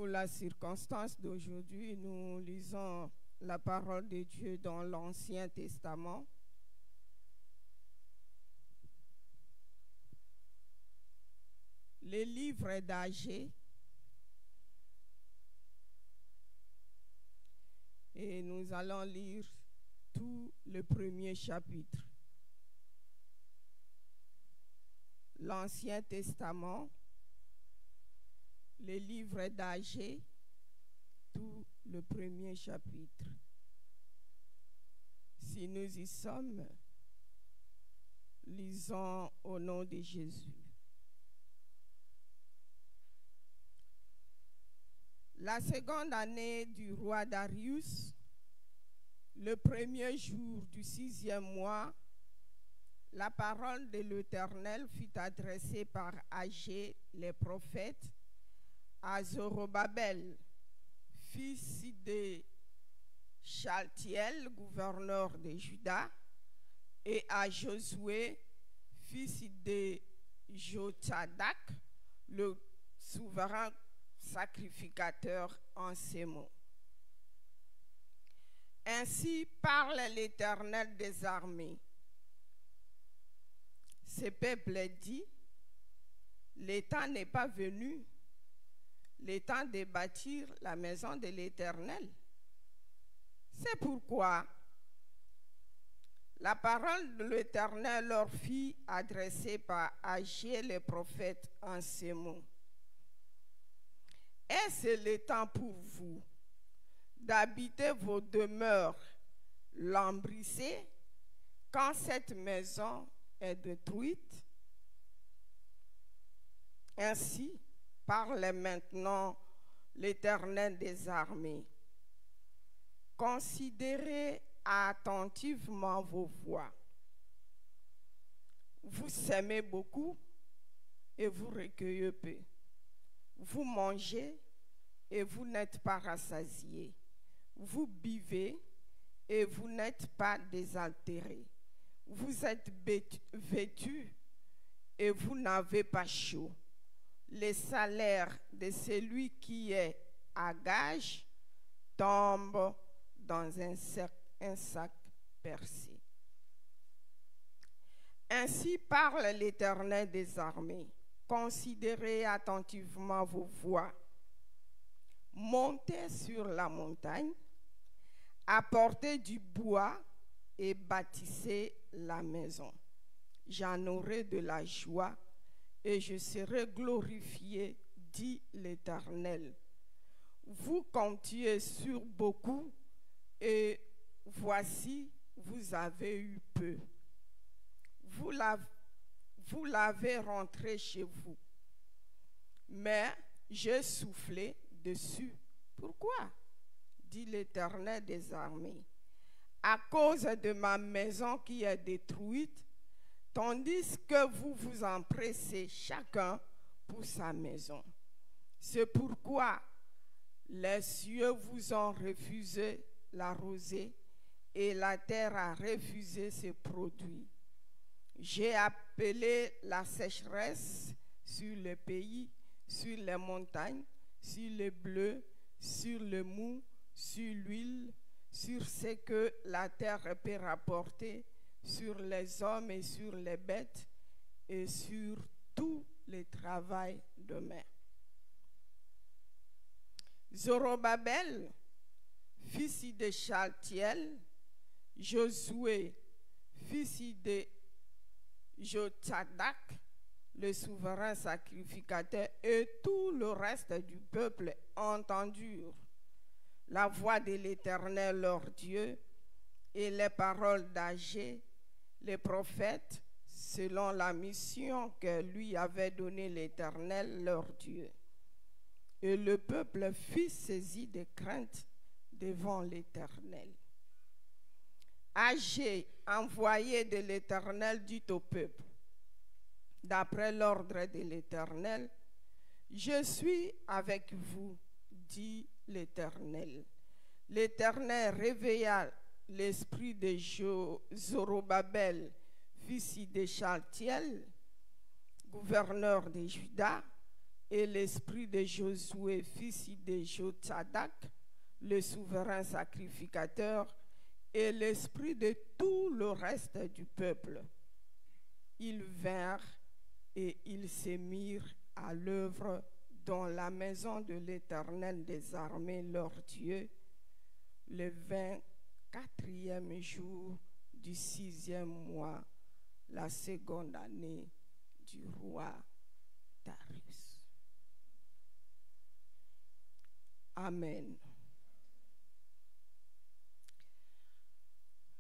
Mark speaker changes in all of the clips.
Speaker 1: Pour la circonstance d'aujourd'hui, nous lisons la parole de Dieu dans l'Ancien Testament. Les livres d'Agée. Et nous allons lire tout le premier chapitre. L'Ancien Testament, les livres d'Agée, tout le premier chapitre. Si nous y sommes, lisons au nom de Jésus. La seconde année du roi Darius, le premier jour du 6e mois, la parole de l'Éternel fut adressée par Agée, les prophètes, à Zorobabel, fils de Shaltiel, gouverneur de Juda, et à Josué, fils de Jotsadak, le souverain sacrificateur, en ces mots. Ainsi parle l'Éternel des armées. Ce peuple dit, le temps n'est pas venu, le temps de bâtir la maison de l'Éternel. C'est pourquoi la parole de l'Éternel leur fut adressée par Agée le prophète en ces mots. Est-ce le temps pour vous d'habiter vos demeures lambrissées quand cette maison est détruite? Ainsi parle maintenant l'Éternel des armées. Considérez attentivement vos voies. Vous semez beaucoup et vous recueillez peu. Vous mangez et vous n'êtes pas rassasiés. Vous buvez et vous n'êtes pas désaltérés. Vous êtes vêtus et vous n'avez pas chaud. Le salaire de celui qui est à gage tombe dans un sac percé. Ainsi parle l'Éternel des armées. Considérez attentivement vos voies. Montez sur la montagne, apportez du bois et bâtissez la maison. J'en aurai de la joie et je serai glorifié, dit l'Éternel. Vous comptiez sur beaucoup et voici, vous avez eu peu. Vous l'avez rentré chez vous, mais j'ai soufflé dessus. Pourquoi? Dit l'Éternel des armées. À cause de ma maison qui est détruite, tandis que vous vous empressez chacun pour sa maison. C'est pourquoi les cieux vous ont refusé la rosée et la terre a refusé ses produits. J'ai appelé la sécheresse sur le pays, sur les montagnes, sur le bleu, sur le mou, sur l'huile, sur ce que la terre peut rapporter, sur les hommes et sur les bêtes, et sur tout le travail de main. Zorobabel, fils de Shaltiel, Josué, fils de Jotsadak, le souverain sacrificateur, et tout le reste du peuple entendirent la voix de l'Éternel leur Dieu et les paroles d'Agée, les prophètes, selon la mission que lui avait donnée l'Éternel leur Dieu. Et le peuple fut saisi de crainte devant l'Éternel. Agée, envoyé de l'Éternel, dit au peuple, d'après l'ordre de l'Éternel, je suis avec vous, dit l'Éternel. L'Éternel réveilla l'esprit de Zorobabel, fils de Shaltiel, gouverneur de Juda, et l'esprit de Josué, fils de Jotsadak, le souverain sacrificateur, et l'esprit de tout le reste du peuple. Ils vinrent et ils se mirent à l'œuvre dans la maison de l'Éternel des armées, leur Dieu, le 24e jour du 6e mois, la seconde année du roi Darius. Amen.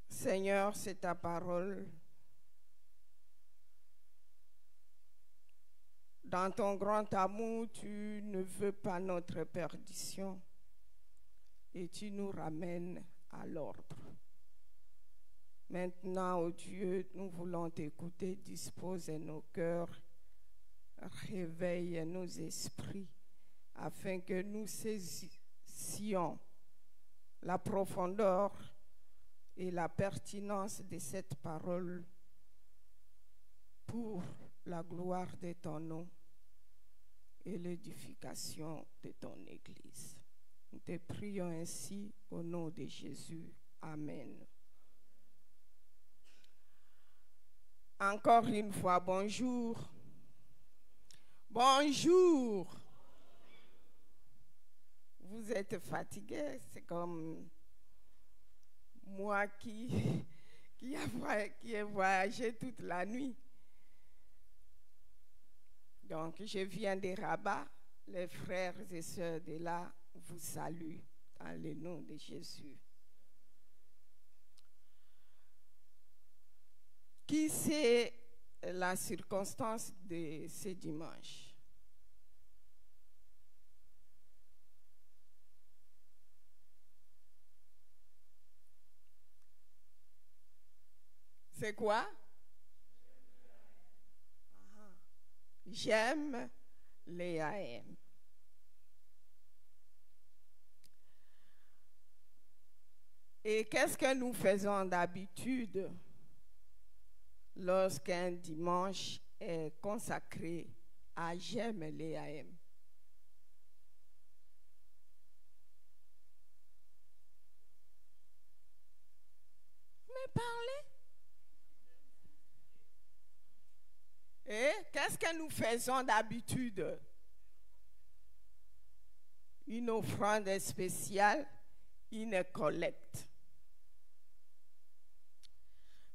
Speaker 1: Seigneur, c'est ta parole. Dans ton grand amour, tu ne veux pas notre perdition et tu nous ramènes à l'ordre. Maintenant, ô Dieu, nous voulons t'écouter, dispose nos cœurs, réveille nos esprits, afin que nous saisissions la profondeur et la pertinence de cette parole pour la gloire de ton nom et l'édification de ton Église. Nous te prions ainsi au nom de Jésus. Amen. Encore une fois, bonjour. Bonjour. Vous êtes fatigué, c'est comme moi qui ai voyagé toute la nuit. Donc, je viens de Rabat. Les frères et sœurs de là vous saluent dans le nom de Jésus. Qui sait la circonstance de ce dimanche? C'est quoi? J'aime les AM. Et qu'est-ce que nous faisons d'habitude lorsqu'un dimanche est consacré à J'aime les AM? Mais parlez. Et qu'est-ce que nous faisons d'habitude? Une offrande spéciale, une collecte.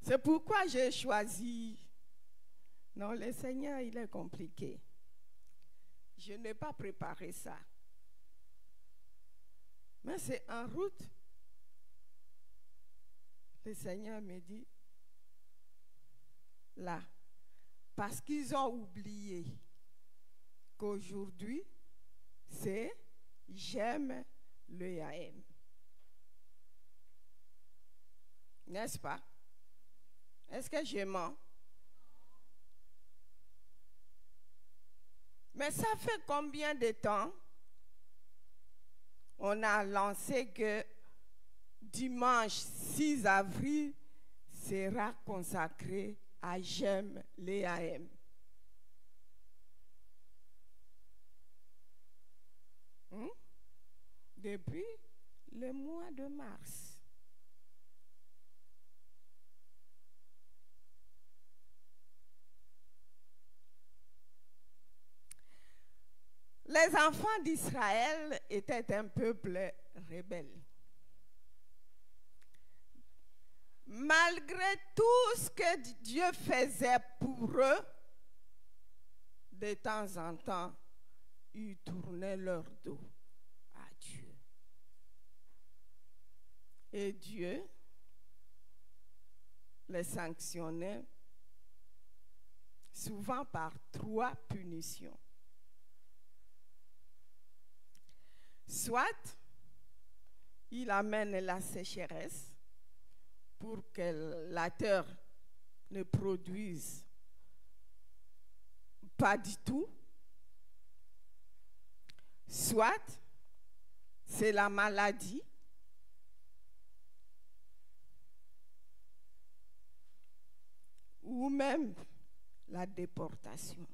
Speaker 1: C'est pourquoi j'ai choisi. Non, le Seigneur, il est compliqué. Je n'ai pas préparé ça. Mais c'est en route. Le Seigneur me dit, là, parce qu'ils ont oublié qu'aujourd'hui, c'est J'aime le AM. N'est-ce pas? Est-ce que je mens? Mais ça fait combien de temps on a lancé que dimanche 6 avril sera consacré à J'aime les AM? Depuis le mois de mars. Les enfants d'Israël étaient un peuple rebelle. Malgré tout ce que Dieu faisait pour eux, de temps en temps, ils tournaient leur dos à Dieu. Et Dieu les sanctionnait souvent par 3 punitions. Soit il amène la sécheresse pour que la terre ne produise pas du tout. Soit c'est la maladie. Ou même la déportation.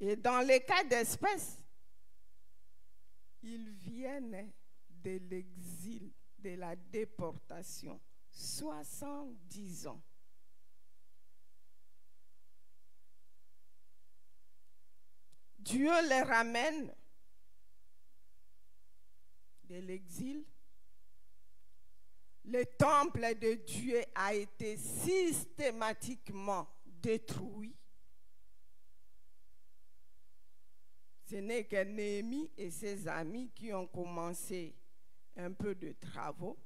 Speaker 1: Et dans les cas d'espèce, ils viennent de l'exil, de la déportation. 70 ans. Dieu les ramène de l'exil. Le temple de Dieu a été systématiquement détruit. Ce n'est que Néhémie et ses amis qui ont commencé un peu de travaux.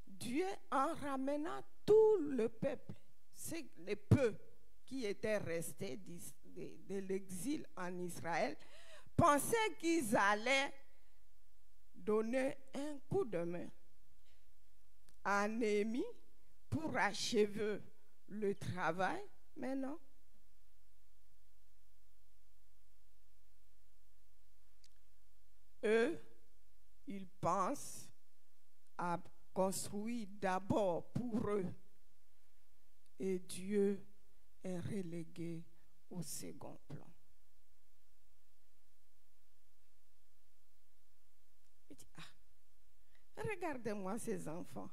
Speaker 1: Dieu en ramena tout le peuple, les peu qui étaient restés de l'exil en Israël, pensaient qu'ils allaient donner un coup de main à Néhémie pour achever le travail, mais non. Eux, ils pensent à construire d'abord pour eux, et Dieu est relégué au second plan. Il dit, regardez-moi ces enfants,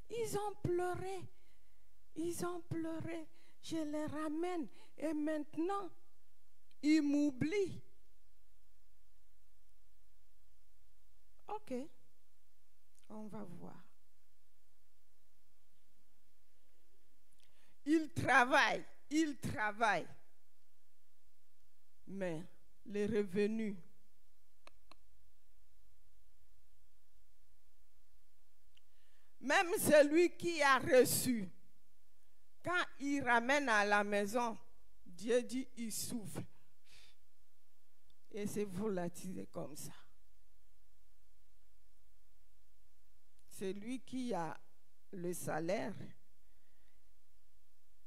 Speaker 1: ils ont pleuré, je les ramène, et maintenant, ils m'oublient. Ok, on va voir. Ils travaillent, mais les revenus, même celui qui a reçu, quand il ramène à la maison, Dieu dit, il souffle. Et c'est volatilisé comme ça. Celui qui a le salaire,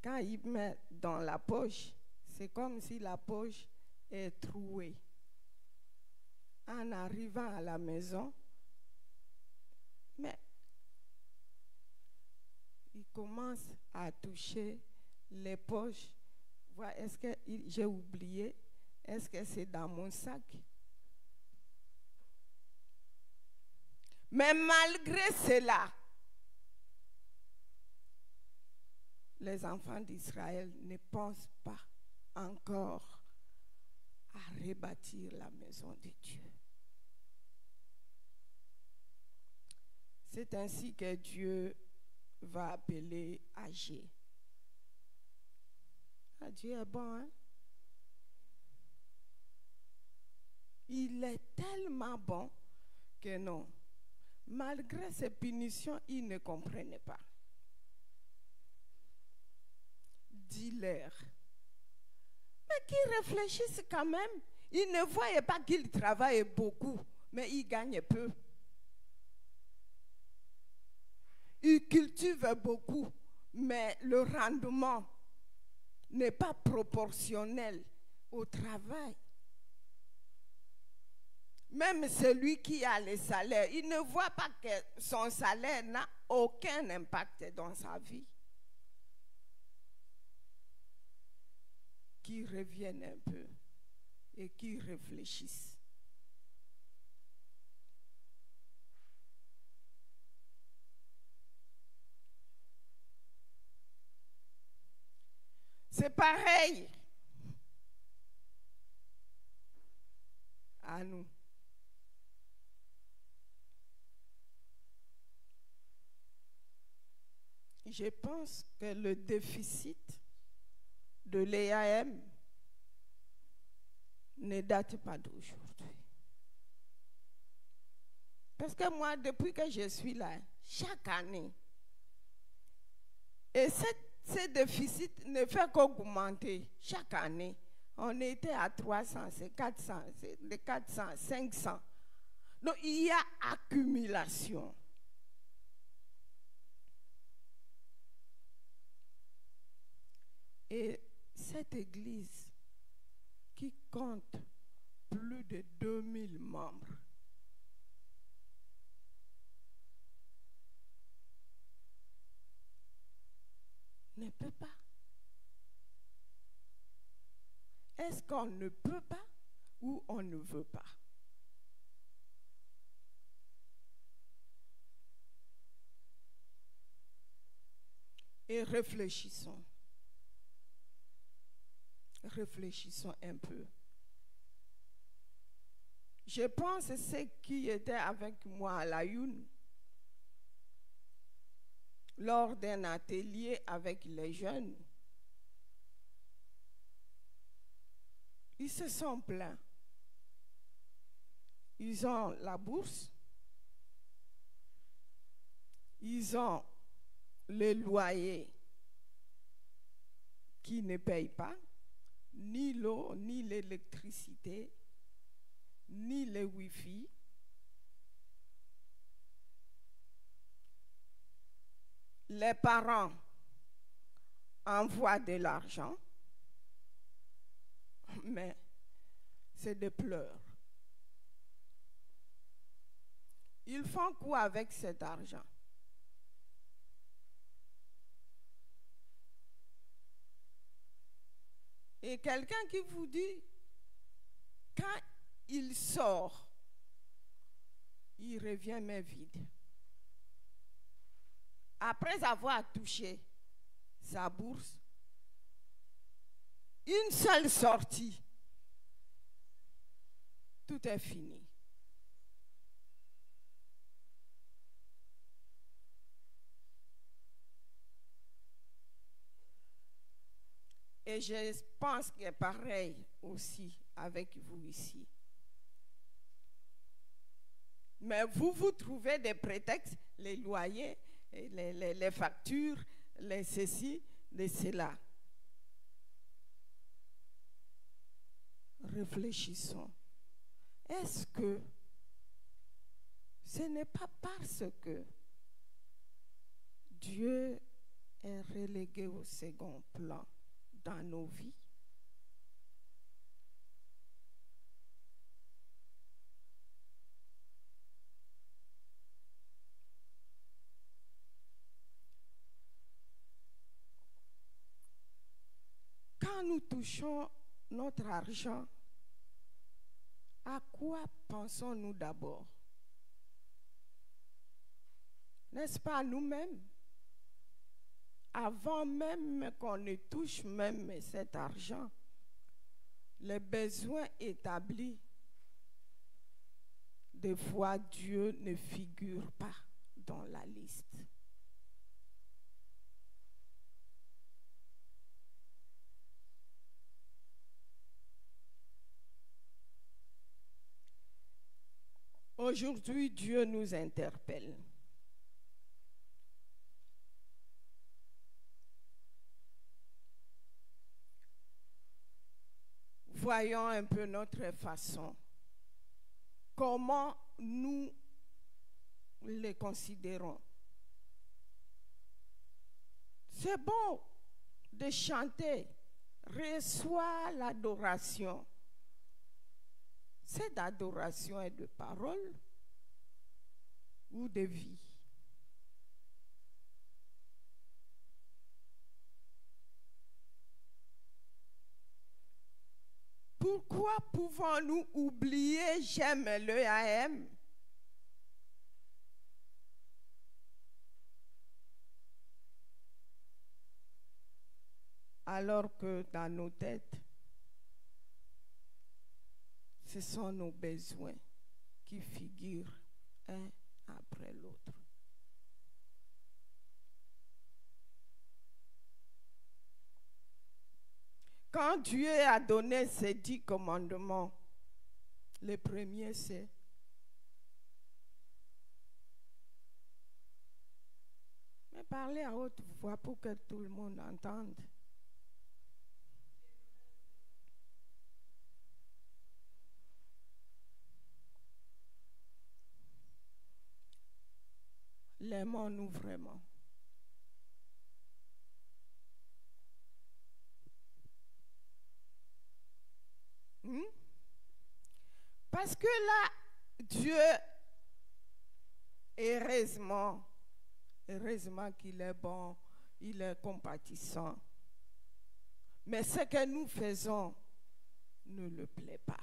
Speaker 1: quand il met dans la poche, c'est comme si la poche est trouée. En arrivant à la maison, mais il commence à toucher les poches. Voir, est-ce que j'ai oublié? Est-ce que c'est dans mon sac? Mais malgré cela, les enfants d'Israël ne pensent pas encore à rebâtir la maison de Dieu. C'est ainsi que Dieu va appeler Agé. Dieu est bon, hein? Il est tellement bon que non. Malgré ces punitions, ils ne comprenaient pas. Dis-leur. Mais qu'ils réfléchissent quand même. Ils ne voyaient pas qu'ils travaillent beaucoup, mais ils gagnent peu. Ils cultivent beaucoup, mais le rendement n'est pas proportionnel au travail. Même celui qui a le salaire, il ne voit pas que son salaire n'a aucun impact dans sa vie. Qui reviennent un peu et qui réfléchissent. C'est pareil à nous. Je pense que le déficit de l'EAM ne date pas d'aujourd'hui. Parce que moi, depuis que je suis là, chaque année, et ce déficit ne fait qu'augmenter chaque année. On était à 300, c'est 400, c'est de 400, 500. Donc, il y a accumulation. Et cette église qui compte plus de 2000 membres, ne peut pas. est-ce qu'on ne peut pas ou on ne veut pas? Et réfléchissons. Réfléchissons un peu. Je pense à ceux qui étaient avec moi à la Une lors d'un atelier avec les jeunes. Ils se sont plaints. Ils ont la bourse, ils ont le loyer qui ne paye pas, ni l'eau, ni l'électricité, ni le Wi-Fi. Les parents envoient de l'argent, mais c'est des pleurs. Ils font quoi avec cet argent? Et quelqu'un qui vous dit, quand il sort, il revient mais vide. Après avoir touché sa bourse, une seule sortie, tout est fini. Et je pense que pareil aussi avec vous ici. Mais vous trouvez des prétextes, les loyers, les factures, les ceci, les cela. Réfléchissons. Est-ce que ce n'est pas parce que Dieu est relégué au second plan dans nos vies? Quand nous touchons notre argent, à quoi pensons-nous d'abord? N'est-ce pas nous-mêmes? Avant même qu'on ne touche même cet argent, les besoins établis, des fois Dieu ne figure pas dans la liste. Aujourd'hui, Dieu nous interpelle. Voyons un peu notre façon. Comment nous les considérons? C'est bon de chanter, reçois l'adoration. C'est d'adoration et de parole ou de vie? Pourquoi pouvons-nous oublier j'aime le AM? Alors que dans nos têtes, ce sont nos besoins qui figurent un après l'autre. Quand Dieu a donné ses 10 commandements, le premier c'est mais parlez à haute voix pour que tout le monde entende. L'aimons-nous vraiment? Parce que là, Dieu, heureusement qu'il est bon, il est compatissant. Mais ce que nous faisons, ne le plaît pas.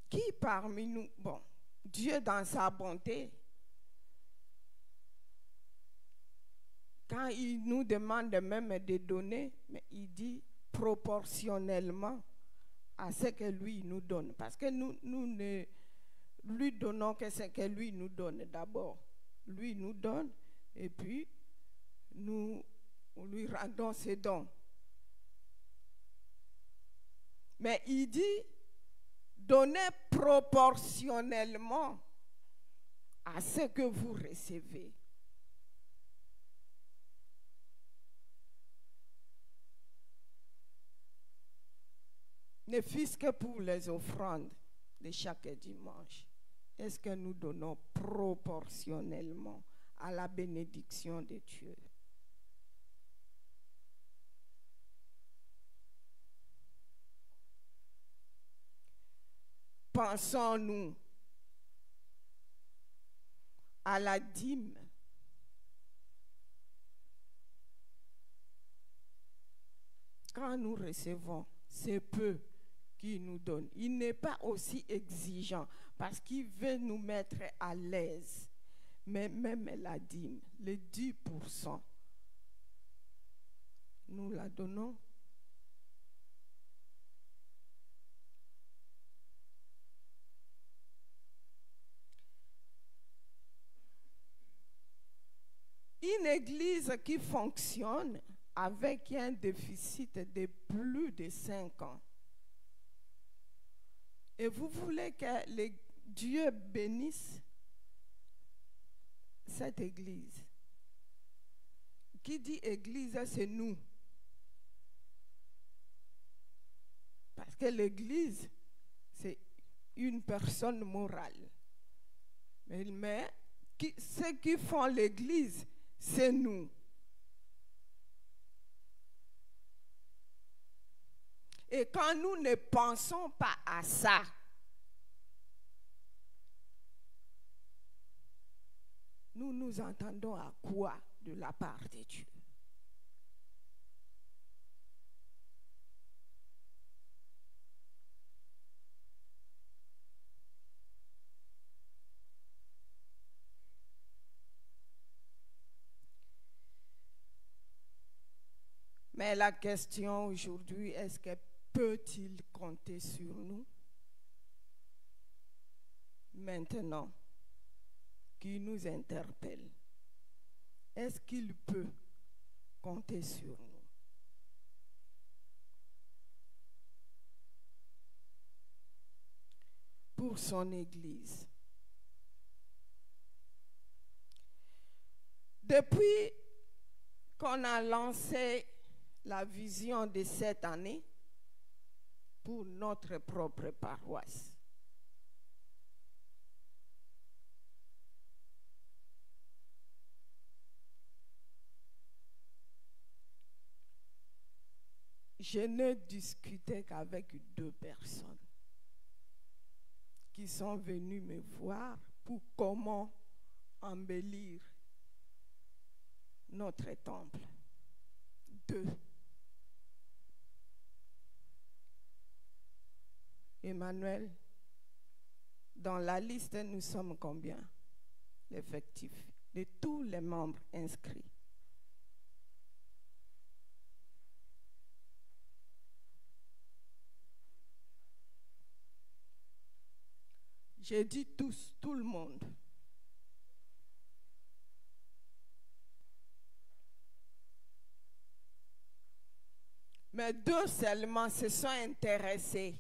Speaker 1: Qui parmi nous, bon, Dieu dans sa bonté, quand il nous demande même de donner, mais il dit proportionnellement à ce que lui nous donne. Parce que nous ne lui donnons que ce que lui nous donne d'abord. Lui nous donne et puis nous lui rendons ses dons. Mais il dit donnez proportionnellement à ce que vous recevez. Ne fût-ce que pour les offrandes de chaque dimanche. Est-ce que nous donnons proportionnellement à la bénédiction de Dieu? Pensons-nous à la dîme? Quand nous recevons, c'est peu qu'il nous donne. Il n'est pas aussi exigeant parce qu'il veut nous mettre à l'aise. Mais même la dîme, les 10%, nous la donnons. Une église qui fonctionne avec un déficit de plus de 5 ans. Et vous voulez que Dieu bénisse cette église. Qui dit église, c'est nous. Parce que l'église, c'est une personne morale. Mais ceux qui font l'église, c'est nous. Et quand nous ne pensons pas à ça, nous nous entendons à quoi de la part de Dieu? Mais la question aujourd'hui, est-ce que peut-il compter sur nous? Maintenant, qui nous interpelle, est-ce qu'il peut compter sur nous? Pour son Église. Depuis qu'on a lancé la vision de cette année pour notre propre paroisse, je ne discutais qu'avec 2 personnes qui sont venues me voir pour comment embellir notre temple. 2. Emmanuel, dans la liste, nous sommes combien? L'effectif de tous les membres inscrits. J'ai dit tous, tout le monde. Mais 2 seulement se sont intéressés.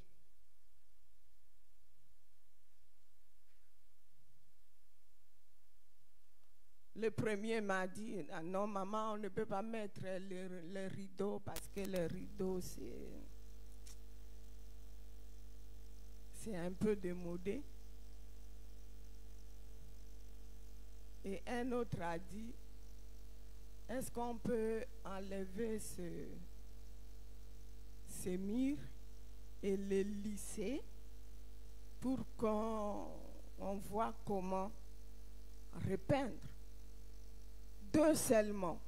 Speaker 1: Le premier m'a dit, ah non maman, on ne peut pas mettre les rideaux parce que les rideaux c'est un peu démodé. Et un autre a dit, est-ce qu'on peut enlever ces murs et les lisser pour qu'on on voit comment repeindre. 2 seulement.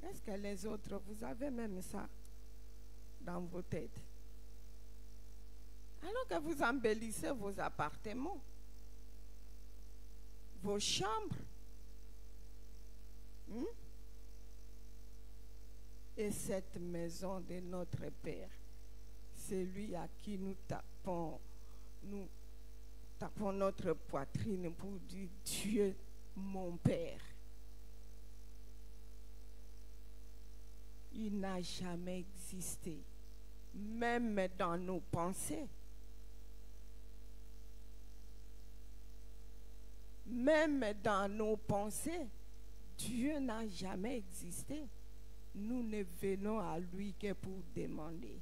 Speaker 1: Est-ce que les autres, vous avez même ça dans vos têtes? Alors que vous embellissez vos appartements, vos chambres, et cette maison de notre Père, celui à qui nous tapons notre poitrine pour dire Dieu, mon Père. Il n'a jamais existé, même dans nos pensées. Même dans nos pensées, Dieu n'a jamais existé. Nous ne venons à lui que pour demander,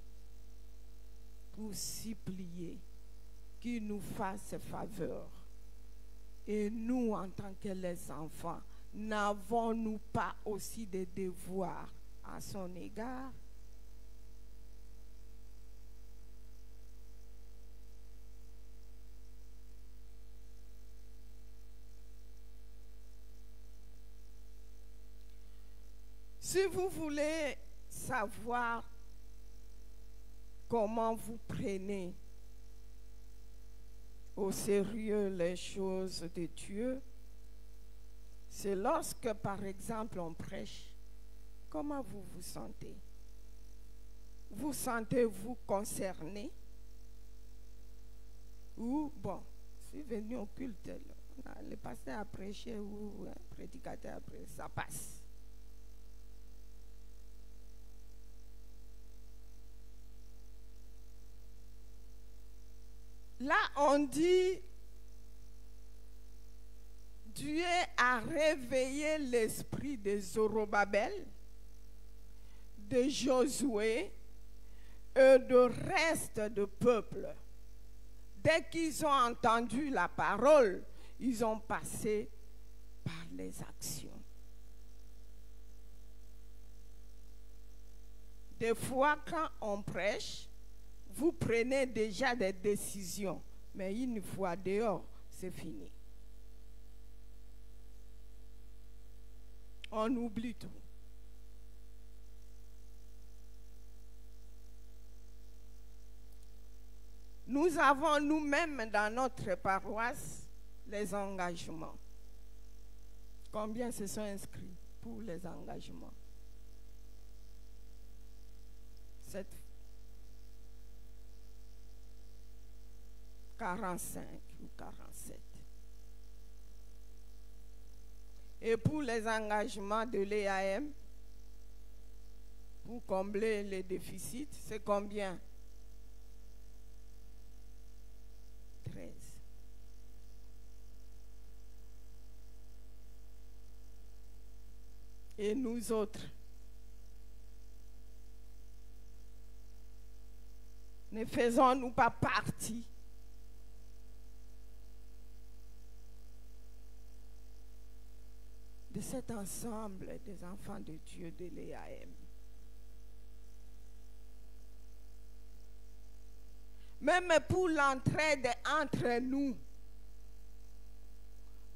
Speaker 1: pour supplier qu'il nous fasse faveur. Et nous, en tant que les enfants, n'avons-nous pas aussi des devoirs à son égard? Si vous voulez savoir comment vous prenez au sérieux les choses de Dieu, c'est lorsque, par exemple, on prêche. Comment vous vous sentez? Vous sentez-vous concerné? Ou, bon, je suis venu au culte, le pasteur a prêché ou un prédicateur a prêché, ça passe. Là, on dit, Dieu a réveillé l'esprit de Zorobabel, de Josué et de reste du peuple. Dès qu'ils ont entendu la parole, ils ont passé par les actions. Des fois, quand on prêche, vous prenez déjà des décisions, mais une fois dehors, c'est fini. On oublie tout. Nous avons nous-mêmes dans notre paroisse les engagements. Combien se sont inscrits pour les engagements? 45 ou 47. Et pour les engagements de l'EAM, pour combler les déficits, c'est combien? 13. Et nous autres, ne faisons-nous pas partie de cet ensemble des enfants de Dieu de l'EAM? Même pour l'entraide entre nous,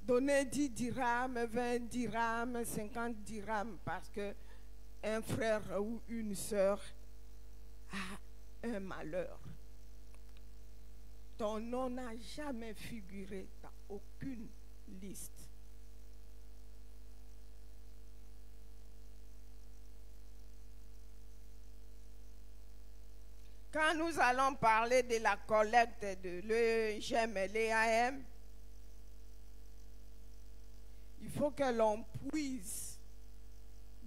Speaker 1: donner 10 dirhams, 20 dirhams, 50 dirhams, parce que un frère ou une sœur a un malheur. Ton nom n'a jamais figuré dans aucune liste. Quand nous allons parler de la collecte de l'EGM et l'EAM, il faut que l'on puise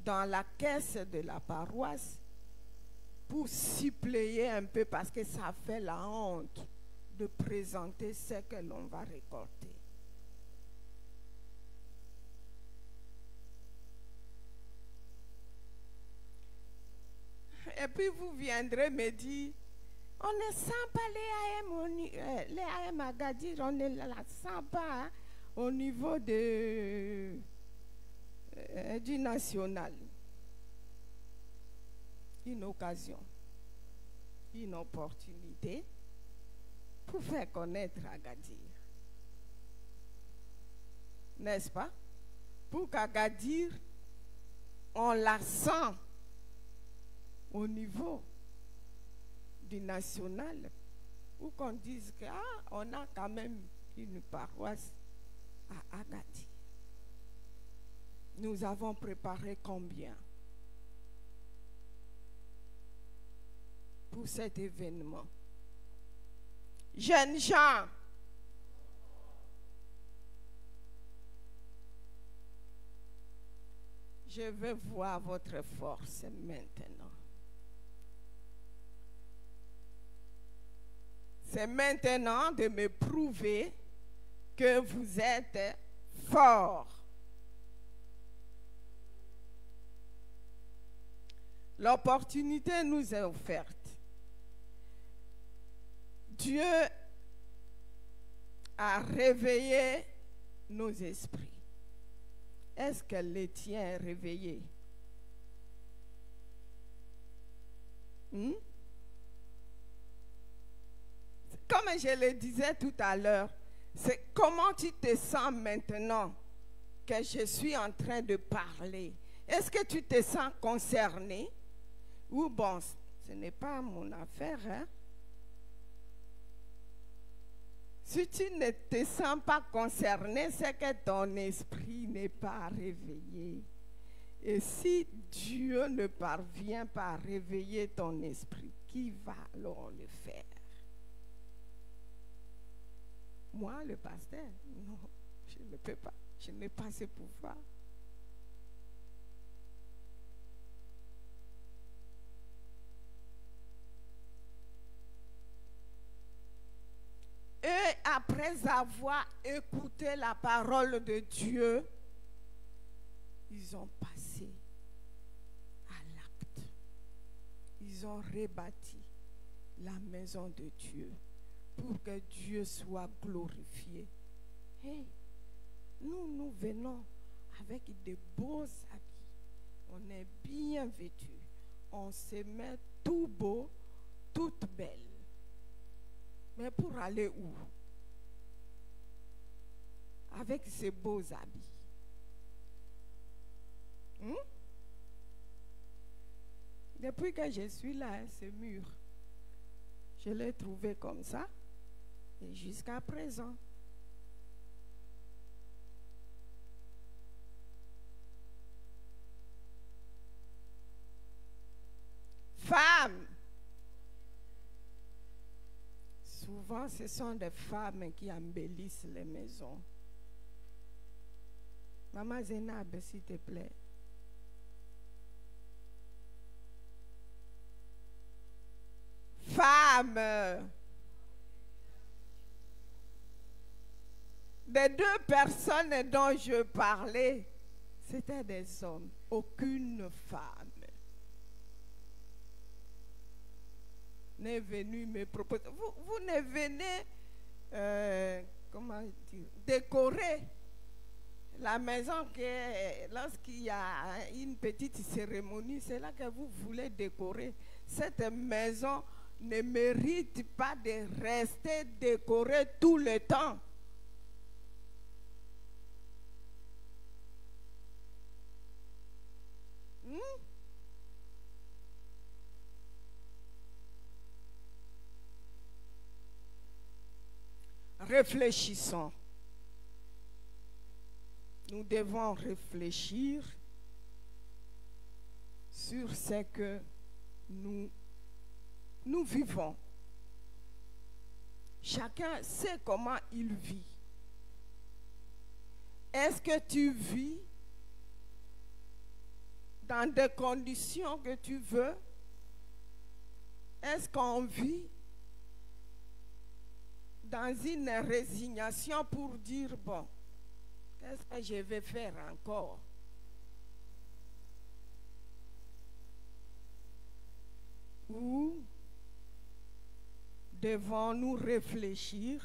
Speaker 1: dans la caisse de la paroisse pour suppléer un peu, parce que ça fait la honte de présenter ce que l'on va récolter. Et puis vous viendrez me dire, on ne sent pas l'EAM à Gadir, on ne la sent pas au niveau du national. Une occasion, une opportunité pour faire connaître Agadir. N'est-ce pas? Pour qu'Agadir, on la sent au niveau du national, ou qu'on dise qu'on a quand même une paroisse à Agadir. Nous avons préparé combien pour cet événement? Jeunes gens, je veux voir votre force maintenant. C'est maintenant de me prouver que vous êtes forts. L'opportunité nous est offerte. Dieu a réveillé nos esprits. Est-ce que les tiens est réveillé? Comme je le disais tout à l'heure, c'est comment tu te sens maintenant que je suis en train de parler. Est-ce que tu te sens concerné? Ou bon, ce n'est pas mon affaire, hein? Si tu ne te sens pas concerné, c'est que ton esprit n'est pas réveillé. Et si Dieu ne parvient pas à réveiller ton esprit, qui va alors le faire? Moi, le pasteur? Non, je ne peux pas. Je n'ai pas ce pouvoir. Et après avoir écouté la parole de Dieu, ils ont passé à l'acte. Ils ont rebâti la maison de Dieu pour que Dieu soit glorifié. Hey, nous venons avec de beaux habits. On est bien vêtus. On se met tout beau, toute belle. Mais pour aller où? Avec ces beaux habits. Depuis que je suis là, ce mur, je l'ai trouvé comme ça. Et jusqu'à présent. Femmes. Souvent, ce sont des femmes qui embellissent les maisons. Maman Zénab, s'il te plaît. Femmes. Les deux personnes dont je parlais, c'était des hommes, aucune femme n'est venue me proposer. Vous ne venez, comment dire, décorer la maison que lorsqu'il y a une petite cérémonie, c'est là que vous voulez décorer. Cette maison ne mérite pas de rester décorée tout le temps. Réfléchissons. Nous devons réfléchir sur ce que nous vivons. Chacun sait comment il vit. Est-ce que tu vis dans des conditions que tu veux? Est-ce qu'on vit dans une résignation pour dire, bon, qu'est-ce que je vais faire encore? Ou devons-nous réfléchir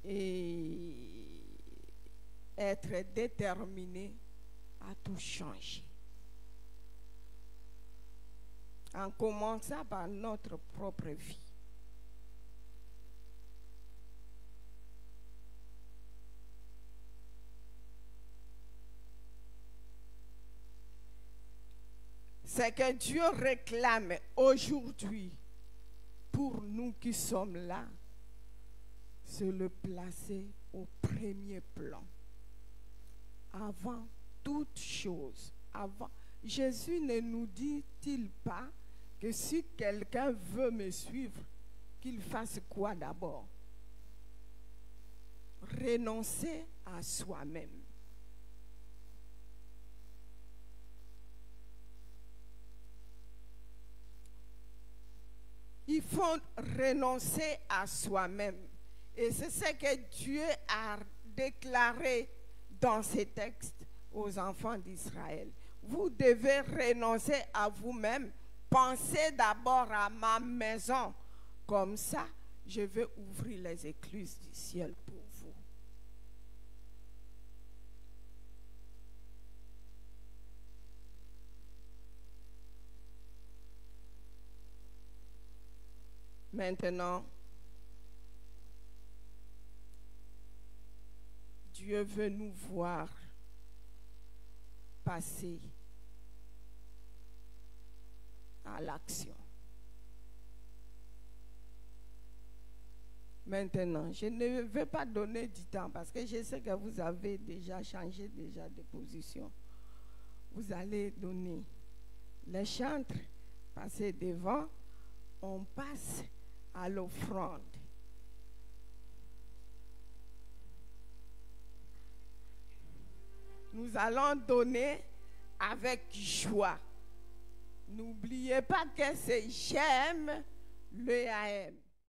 Speaker 1: et être déterminés à tout changer? En commençant par notre propre vie. c'est que Dieu réclame aujourd'hui pour nous qui sommes là, c'est le placer au premier plan. Avant toute chose, avant, Jésus ne nous dit-il pas que si quelqu'un veut me suivre, qu'il fasse quoi d'abord? Renoncer à soi-même. Il faut renoncer à soi-même. Et c'est ce que Dieu a déclaré dans ces textes aux enfants d'Israël. Vous devez renoncer à vous-même. Pensez d'abord à ma maison. Comme ça, je vais ouvrir les écluses du ciel pour vous. Maintenant, Dieu veut nous voir passer à l'action. Maintenant, je ne vais pas donner du temps parce que je sais que vous avez déjà changé de position. Vous allez donner les chantres, passer devant, on passe à l'offrande. Nous allons donner avec joie. N'oubliez pas que c'est j'aime le AM.